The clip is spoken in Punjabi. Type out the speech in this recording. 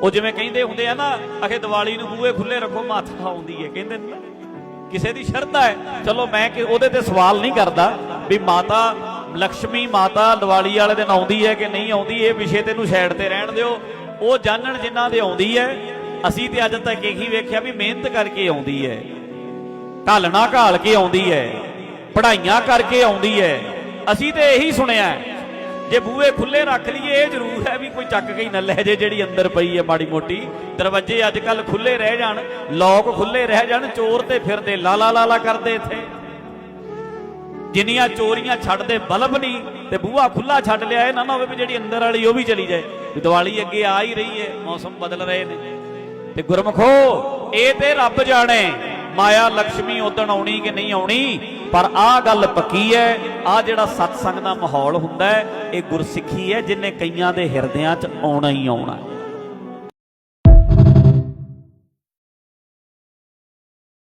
ਉਹ ਜਿਵੇਂ ਕਹਿੰਦੇ ਹੁੰਦੇ ਆ ਨਾ, ਆਖੇ ਦੀਵਾਲੀ ਨੂੰ ਬੂਹੇ ਖੁੱਲੇ ਰੱਖੋ ਮਾਤਾ ਆਉਂਦੀ ਹੈ, ਕਹਿੰਦੇ ਨੇ ਕਿਸੇ ਦੀ ਸ਼ਰਧਾ ਹੈ। ਚਲੋ ਮੈਂ ਉਹਦੇ ਤੇ ਸਵਾਲ ਨਹੀਂ ਕਰਦਾ ਵੀ ਮਾਤਾ ਲక్ష్ਮੀ ਮਾਤਾ ਦੀਵਾਲੀ ਵਾਲੇ ਦਿਨ ਆਉਂਦੀ ਹੈ ਕਿ ਨਹੀਂ ਆਉਂਦੀ, ਇਹ ਵਿਸ਼ੇ ਤੈਨੂੰ ਸਾਈਡ ਤੇ ਰਹਿਣ ਦਿਓ। ਉਹ ਜਾਣਨ ਜਿਨ੍ਹਾਂ ਦੇ ਆਉਂਦੀ ਹੈ। ਅਸੀਂ ਤੇ ਅੱਜ ਤੱਕ ਇਹੀ ਵੇਖਿਆ ਵੀ ਮਿਹਨਤ ਕਰਕੇ ਆਉਂਦੀ ਹੈ, ਘਾਲਣਾ ਘਾਲ ਕੇ ਆਉਂਦੀ ਹੈ, ਪੜ੍ਹਾਈਆਂ ਕਰਕੇ ਆਉਂਦੀ ਹੈ। ਅਸੀਂ ਤੇ ਇਹੀ ਸੁਣਿਆ। ਜੇ ਬੂਹੇ ਖੁੱਲੇ ਰੱਖ ਲਈਏ ਇਹ ਜ਼ਰੂਰ ਹੈ ਵੀ ਕੋਈ ਚੱਕ ਕੇ ਹੀ ਨਾ ਲੈ ਜੇ ਜਿਹੜੀ ਅੰਦਰ ਪਈ ਹੈ ਮਾੜੀ ਮੋਟੀ। ਦਰਵਾਜ਼ੇ ਅੱਜ ਕੱਲ ਖੁੱਲੇ ਰਹਿ ਜਾਣ, ਲੋਕ ਖੁੱਲੇ ਰਹਿ ਜਾਣ, ਚੋਰ ਤੇ ਫਿਰਦੇ ਲਾਲਾ ਲਾਲਾ ਕਰਦੇ ਇੱਥੇ। ਜਿੰਨੀਆਂ ਚੋਰੀਆਂ ਛੱਡਦੇ ਬਲਬ ਨਹੀਂ ਤੇ ਬੂਹਾ ਖੁੱਲਾ ਛੱਡ ਲਿਆ। ਇਹ ਨਾ ਹੋਵੇ ਵੀ ਜਿਹੜੀ ਅੰਦਰ ਵਾਲੀ ਉਹ ਵੀ ਚਲੀ ਜਾਏ। ਵੀ ਦੀਵਾਲੀ ਅੱਗੇ ਆ ਹੀ ਰਹੀ ਹੈ, ਮੌਸਮ ਬਦਲ ਰਹੇ ਨੇ ਤੇ ਗੁਰਮਖੋ ਇਹ ਤੇ ਰੱਬ ਜਾਣੇ ਮਾਇਆ ਲక్ష్ਮੀ ਉਦਣ ਆਉਣੀ ਕਿ ਨਹੀਂ ਆਉਣੀ। ਪਰ ਆਹ ਗੱਲ ਪੱਕੀ ਹੈ, ਆਹ ਜਿਹੜਾ ਸਤਸੰਗ ਦਾ ਮਾਹੌਲ ਹੁੰਦਾ ਹੈ ਇਹ ਗੁਰਸਿੱਖੀ ਹੈ, ਜਿੰਨੇ ਕਈਆਂ ਦੇ ਹਿਰਦਿਆਂ 'ਚ ਆਉਣਾ ਹੀ ਆਉਣਾ।